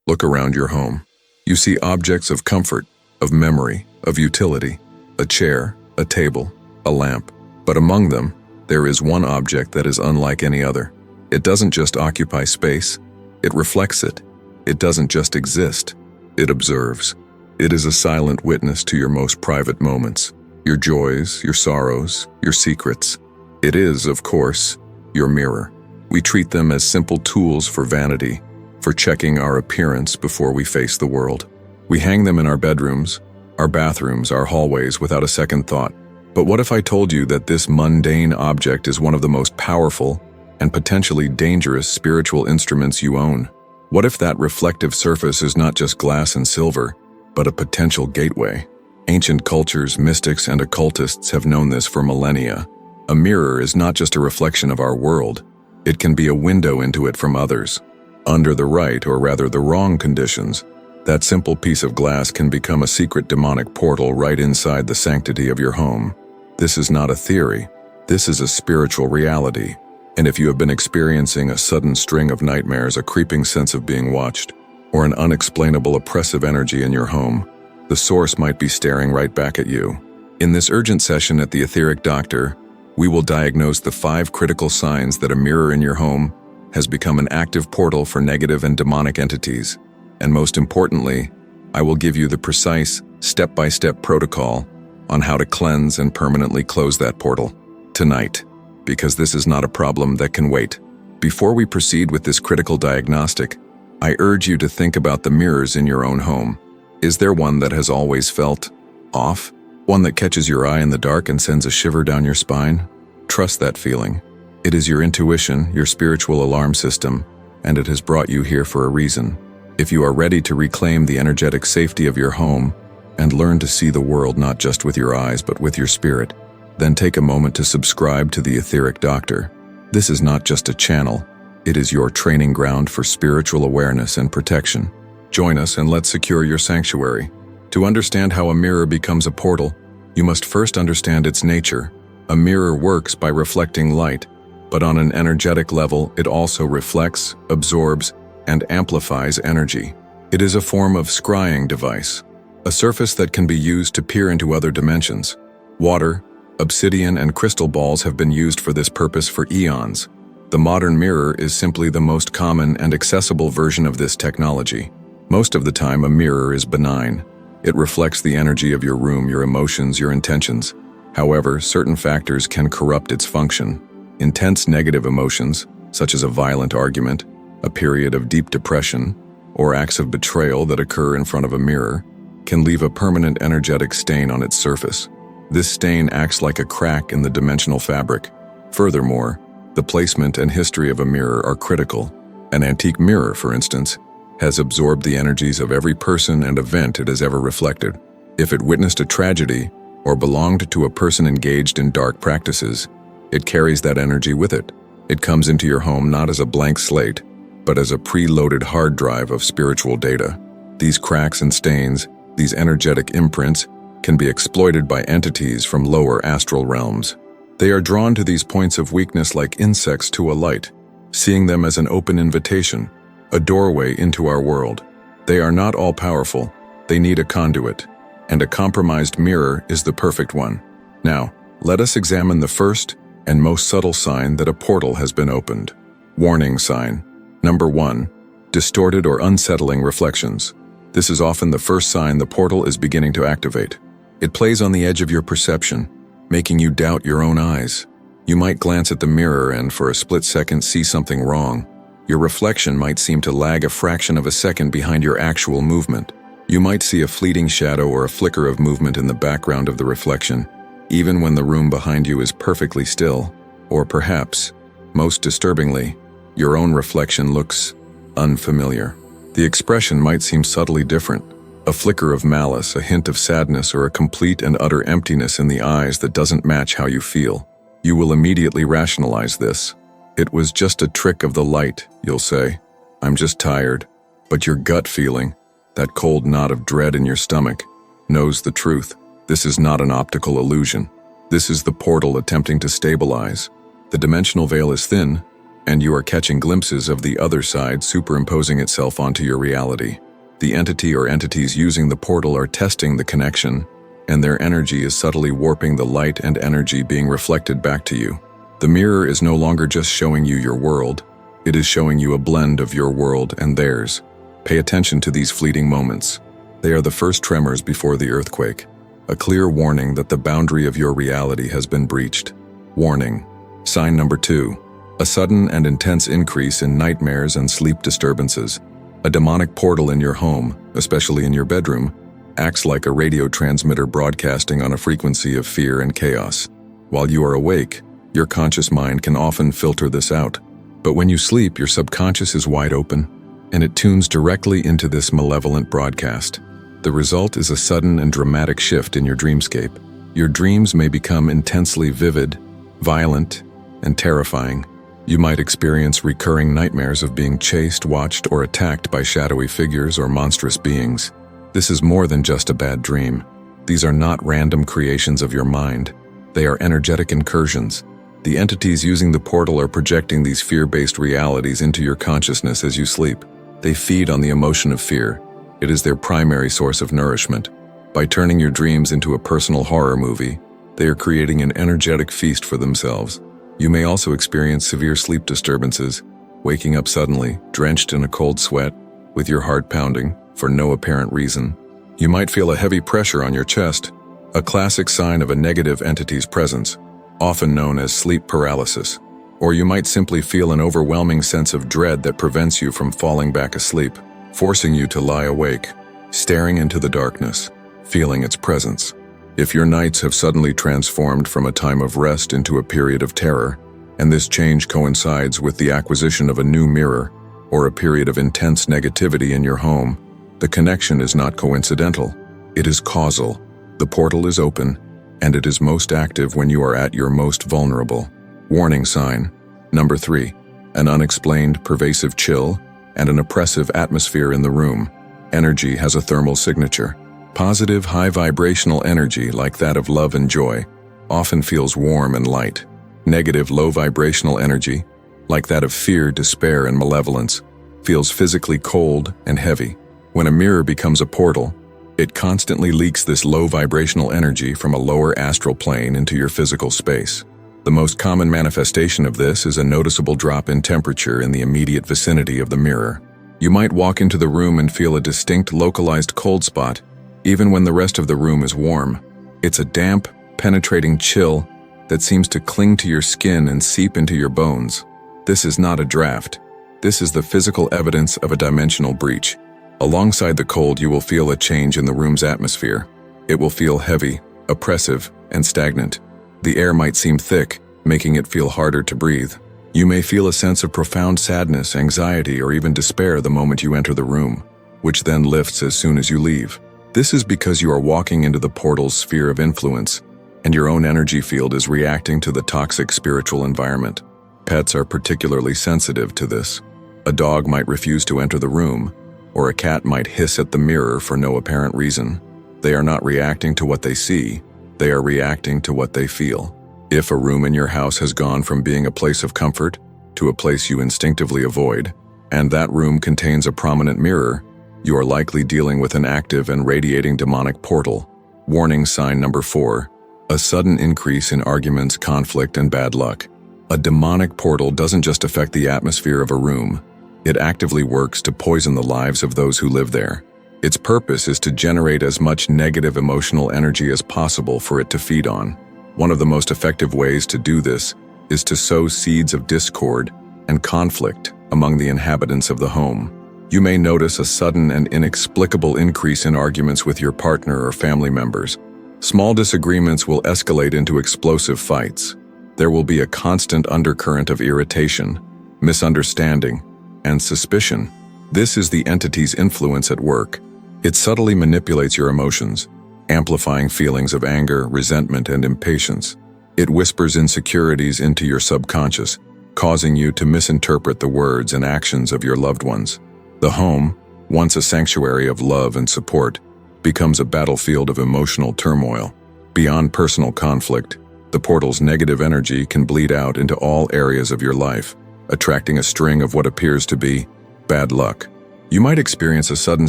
Look around your home. You see objects of comfort, of memory, of utility, a chair, a table, a lamp. But among them, there is one object that is unlike any other. It doesn't just occupy space, it reflects it. It doesn't just exist, it observes. It is a silent witness to your most private moments, your joys, your sorrows, your secrets. It is, of course, your mirror. We treat them as simple tools for vanity, for checking our appearance before we face the world. We hang them in our bedrooms, our bathrooms, our hallways without a second thought. But what if I told you that this mundane object is one of the most powerful and potentially dangerous spiritual instruments you own? What if that reflective surface is not just glass and silver, but a potential gateway? Ancient cultures, mystics, and occultists have known this for millennia. A mirror is not just a reflection of our world, it can be a window into it from others. Under the right, or rather the wrong conditions, that simple piece of glass can become a secret demonic portal right inside the sanctity of your home. This is not a theory, this is a spiritual reality. And if you have been experiencing a sudden string of nightmares, a creeping sense of being watched, or an unexplainable oppressive energy in your home, the source might be staring right back at you. In this urgent session at the Etheric Doctor, we will diagnose the 5 critical signs that a mirror in your home has become an active portal for negative and demonic entities. And most importantly, I will give you the precise, step-by-step protocol on how to cleanse and permanently close that portal tonight, because this is not a problem that can wait. Before we proceed with this critical diagnostic, I urge you to think about the mirrors in your own home. Is there one that has always felt off? One that catches your eye in the dark and sends a shiver down your spine? Trust that feeling. It is your intuition, your spiritual alarm system, and it has brought you here for a reason. If you are ready to reclaim the energetic safety of your home and learn to see the world not just with your eyes but with your spirit, then take a moment to subscribe to the Etheric Doctor. This is not just a channel, it is your training ground for spiritual awareness and protection. Join us and let's secure your sanctuary. To understand how a mirror becomes a portal, you must first understand its nature. A mirror works by reflecting light, but on an energetic level, it also reflects, absorbs, and amplifies energy. It is a form of scrying device, a surface that can be used to peer into other dimensions. Water, obsidian, and crystal balls have been used for this purpose for eons. The modern mirror is simply the most common and accessible version of this technology. Most of the time, a mirror is benign. It reflects the energy of your room, your emotions, your intentions. However, certain factors can corrupt its function. Intense negative emotions, such as a violent argument, a period of deep depression, or acts of betrayal that occur in front of a mirror, can leave a permanent energetic stain on its surface. This stain acts like a crack in the dimensional fabric. Furthermore, the placement and history of a mirror are critical. An antique mirror, for instance, has absorbed the energies of every person and event it has ever reflected. If it witnessed a tragedy or belonged to a person engaged in dark practices, it carries that energy with it. It comes into your home not as a blank slate, but as a preloaded hard drive of spiritual data. These cracks and stains, these energetic imprints, can be exploited by entities from lower astral realms. They are drawn to these points of weakness like insects to a light, seeing them as an open invitation, a doorway into our world. They are not all-powerful, they need a conduit, and a compromised mirror is the perfect one. Now, let us examine the first and most subtle sign that a portal has been opened. Warning sign. Number 1. Distorted or unsettling reflections. This is often the first sign the portal is beginning to activate. It plays on the edge of your perception, making you doubt your own eyes. You might glance at the mirror and for a split second see something wrong. Your reflection might seem to lag a fraction of a second behind your actual movement. You might see a fleeting shadow or a flicker of movement in the background of the reflection, even when the room behind you is perfectly still. Or perhaps, most disturbingly, your own reflection looks unfamiliar. The expression might seem subtly different. A flicker of malice, a hint of sadness, or a complete and utter emptiness in the eyes that doesn't match how you feel. You will immediately rationalize this. It was just a trick of the light, you'll say. I'm just tired. But your gut feeling, that cold knot of dread in your stomach, knows the truth. This is not an optical illusion. This is the portal attempting to stabilize. The dimensional veil is thin, and you are catching glimpses of the other side superimposing itself onto your reality. The entity or entities using the portal are testing the connection, and their energy is subtly warping the light and energy being reflected back to you. The mirror is no longer just showing you your world, it is showing you a blend of your world and theirs. Pay attention to these fleeting moments. They are the first tremors before the earthquake, a clear warning that the boundary of your reality has been breached. Warning. Sign number 2. A sudden and intense increase in nightmares and sleep disturbances. A demonic portal in your home, especially in your bedroom, acts like a radio transmitter broadcasting on a frequency of fear and chaos. While you are awake, your conscious mind can often filter this out. But when you sleep, your subconscious is wide open, and it tunes directly into this malevolent broadcast. The result is a sudden and dramatic shift in your dreamscape. Your dreams may become intensely vivid, violent, and terrifying. You might experience recurring nightmares of being chased, watched, or attacked by shadowy figures or monstrous beings. This is more than just a bad dream. These are not random creations of your mind. They are energetic incursions. The entities using the portal are projecting these fear-based realities into your consciousness as you sleep. They feed on the emotion of fear. It is their primary source of nourishment. By turning your dreams into a personal horror movie, they are creating an energetic feast for themselves. You may also experience severe sleep disturbances, waking up suddenly, drenched in a cold sweat, with your heart pounding, for no apparent reason. You might feel a heavy pressure on your chest, a classic sign of a negative entity's presence, often known as sleep paralysis. Or you might simply feel an overwhelming sense of dread that prevents you from falling back asleep, forcing you to lie awake, staring into the darkness, feeling its presence. If your nights have suddenly transformed from a time of rest into a period of terror, and this change coincides with the acquisition of a new mirror or a period of intense negativity in your home, the connection is not coincidental. It is causal. The portal is open, and it is most active when you are at your most vulnerable. Warning sign. Number 3. An unexplained, pervasive chill and an oppressive atmosphere in the room. Energy has a thermal signature. Positive, high-vibrational energy, like that of love and joy, often feels warm and light. Negative, low-vibrational energy, like that of fear, despair, and malevolence, feels physically cold and heavy. When a mirror becomes a portal, it constantly leaks this low-vibrational energy from a lower astral plane into your physical space. The most common manifestation of this is a noticeable drop in temperature in the immediate vicinity of the mirror. You might walk into the room and feel a distinct localized cold spot, even when the rest of the room is warm. It's a damp, penetrating chill that seems to cling to your skin and seep into your bones. This is not a draft. This is the physical evidence of a dimensional breach. Alongside the cold, you will feel a change in the room's atmosphere. It will feel heavy, oppressive, and stagnant. The air might seem thick, making it feel harder to breathe. You may feel a sense of profound sadness, anxiety, or even despair the moment you enter the room, which then lifts as soon as you leave. This is because you are walking into the portal's sphere of influence, and your own energy field is reacting to the toxic spiritual environment. Pets are particularly sensitive to this. A dog might refuse to enter the room, or a cat might hiss at the mirror for no apparent reason. They are not reacting to what they see, they are reacting to what they feel. If a room in your house has gone from being a place of comfort to a place you instinctively avoid, and that room contains a prominent mirror, you are likely dealing with an active and radiating demonic portal. Warning sign number 4. A sudden increase in arguments, conflict, and bad luck. A demonic portal doesn't just affect the atmosphere of a room. It actively works to poison the lives of those who live there. Its purpose is to generate as much negative emotional energy as possible for it to feed on. One of the most effective ways to do this is to sow seeds of discord and conflict among the inhabitants of the home. You may notice a sudden and inexplicable increase in arguments with your partner or family members. Small disagreements will escalate into explosive fights. There will be a constant undercurrent of irritation, misunderstanding, and suspicion. This is the entity's influence at work. It subtly manipulates your emotions, amplifying feelings of anger, resentment, and impatience. It whispers insecurities into your subconscious, causing you to misinterpret the words and actions of your loved ones. The home, once a sanctuary of love and support, becomes a battlefield of emotional turmoil. Beyond personal conflict, the portal's negative energy can bleed out into all areas of your life. attracting a string of what appears to be bad luck. You might experience a sudden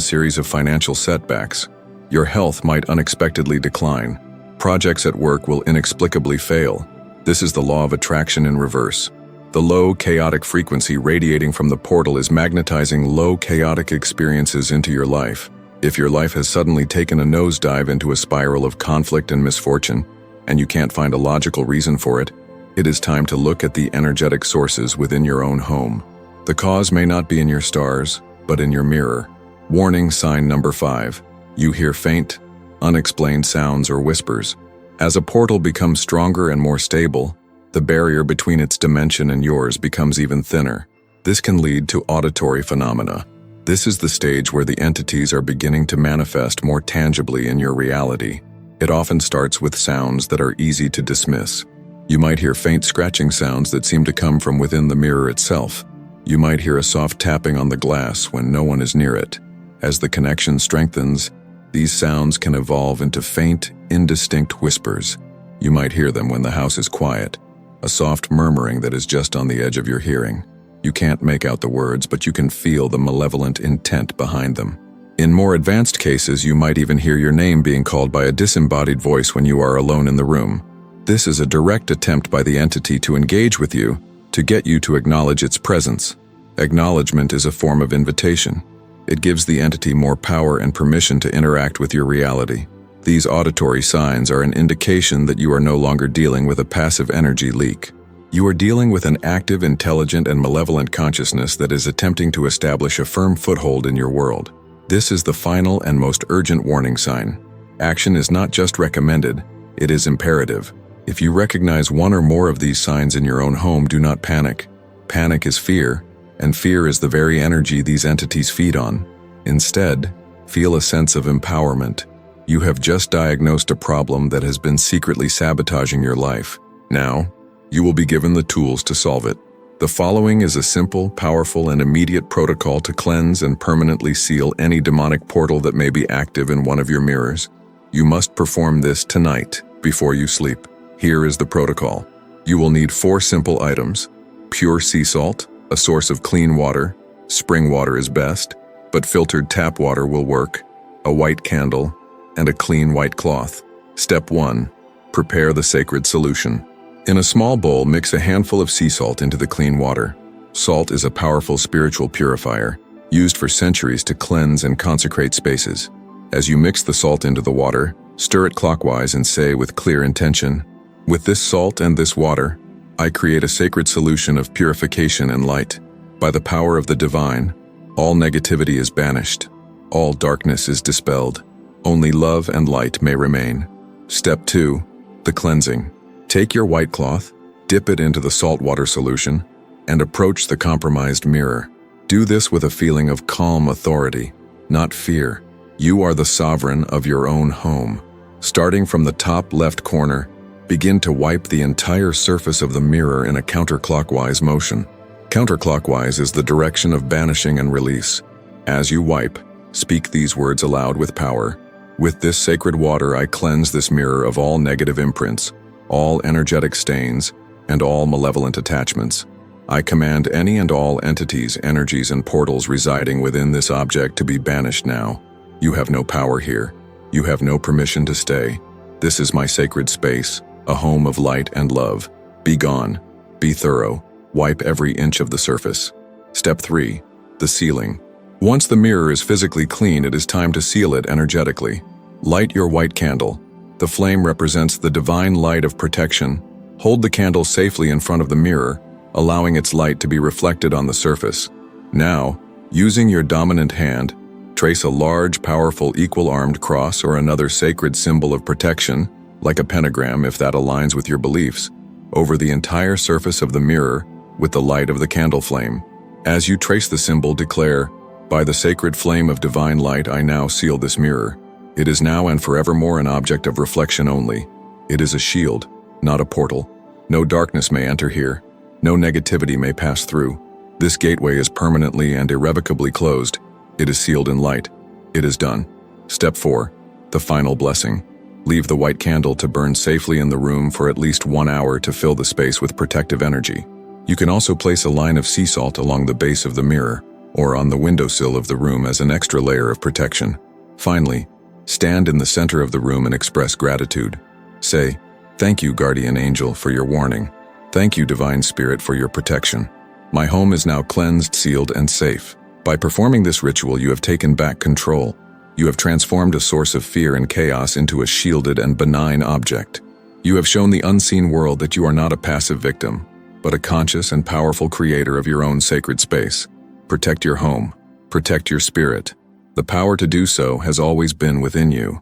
series of financial setbacks. Your health might unexpectedly decline. Projects at work will inexplicably fail. This is the law of attraction in reverse. The low, chaotic frequency radiating from the portal is magnetizing low, chaotic experiences into your life. If your life has suddenly taken a nosedive into a spiral of conflict and misfortune, and you can't find a logical reason for it, it is time to look at the energetic sources within your own home. The cause may not be in your stars, but in your mirror. Warning sign number 5. You hear faint, unexplained sounds or whispers. As a portal becomes stronger and more stable, the barrier between its dimension and yours becomes even thinner. This can lead to auditory phenomena. This is the stage where the entities are beginning to manifest more tangibly in your reality. It often starts with sounds that are easy to dismiss. You might hear faint scratching sounds that seem to come from within the mirror itself. You might hear a soft tapping on the glass when no one is near it. As the connection strengthens, these sounds can evolve into faint, indistinct whispers. You might hear them when the house is quiet, a soft murmuring that is just on the edge of your hearing. You can't make out the words, but you can feel the malevolent intent behind them. In more advanced cases, you might even hear your name being called by a disembodied voice when you are alone in the room. This is a direct attempt by the entity to engage with you, to get you to acknowledge its presence. Acknowledgement is a form of invitation. It gives the entity more power and permission to interact with your reality. These auditory signs are an indication that you are no longer dealing with a passive energy leak. You are dealing with an active, intelligent, and malevolent consciousness that is attempting to establish a firm foothold in your world. This is the final and most urgent warning sign. Action is not just recommended, it is imperative. If you recognize one or more of these signs in your own home, do not panic. Panic is fear, and fear is the very energy these entities feed on. Instead, feel a sense of empowerment. You have just diagnosed a problem that has been secretly sabotaging your life. Now, you will be given the tools to solve it. The following is a simple, powerful, and immediate protocol to cleanse and permanently seal any demonic portal that may be active in one of your mirrors. You must perform this tonight, before you sleep. Here is the protocol. You will need 4 simple items: pure sea salt, a source of clean water. Spring water is best, but filtered tap water will work, a white candle, and a clean white cloth. Step 1. Prepare the sacred solution. In a small bowl, mix a handful of sea salt into the clean water. Salt is a powerful spiritual purifier, used for centuries to cleanse and consecrate spaces. As you mix the salt into the water, stir it clockwise and say with clear intention, "With this salt and this water, I create a sacred solution of purification and light. By the power of the divine, all negativity is banished. All darkness is dispelled. Only love and light may remain." Step 2. The cleansing. Take your white cloth, dip it into the salt water solution, and approach the compromised mirror. Do this with a feeling of calm authority, not fear. You are the sovereign of your own home. Starting from the top left corner, begin to wipe the entire surface of the mirror in a counterclockwise motion. Counterclockwise is the direction of banishing and release. As you wipe, speak these words aloud with power. "With this sacred water, I cleanse this mirror of all negative imprints, all energetic stains, and all malevolent attachments. I command any and all entities, energies, and portals residing within this object to be banished now. You have no power here. You have no permission to stay. This is my sacred space, a home of light and love. Be gone. Be thorough. Wipe every inch of the surface." Step 3. The sealing. Once the mirror is physically clean, it is time to seal it energetically. Light your white candle. The flame represents the divine light of protection. Hold the candle safely in front of the mirror, allowing its light to be reflected on the surface. Now, using your dominant hand, trace a large, powerful, equal-armed cross or another sacred symbol of protection, like a pentagram if that aligns with your beliefs, over the entire surface of the mirror with the light of the candle flame. As you trace the symbol, declare, "By the sacred flame of divine light, I now seal this mirror. It is now and forevermore an object of reflection only. It is a shield, not a portal. No darkness may enter here. No negativity may pass through. This gateway is permanently and irrevocably closed. It is sealed in light. It is done." Step 4. The final blessing. Leave the white candle to burn safely in the room for at least 1 hour to fill the space with protective energy. You can also place a line of sea salt along the base of the mirror or on the windowsill of the room as an extra layer of protection. Finally, stand in the center of the room and express gratitude. Say, "Thank you, guardian angel, for your warning. Thank you, divine spirit, for your protection. My home is now cleansed, sealed, and safe." By performing this ritual, you have taken back control. You have transformed a source of fear and chaos into a shielded and benign object. You have shown the unseen world that you are not a passive victim, but a conscious and powerful creator of your own sacred space. Protect your home. Protect your spirit. The power to do so has always been within you.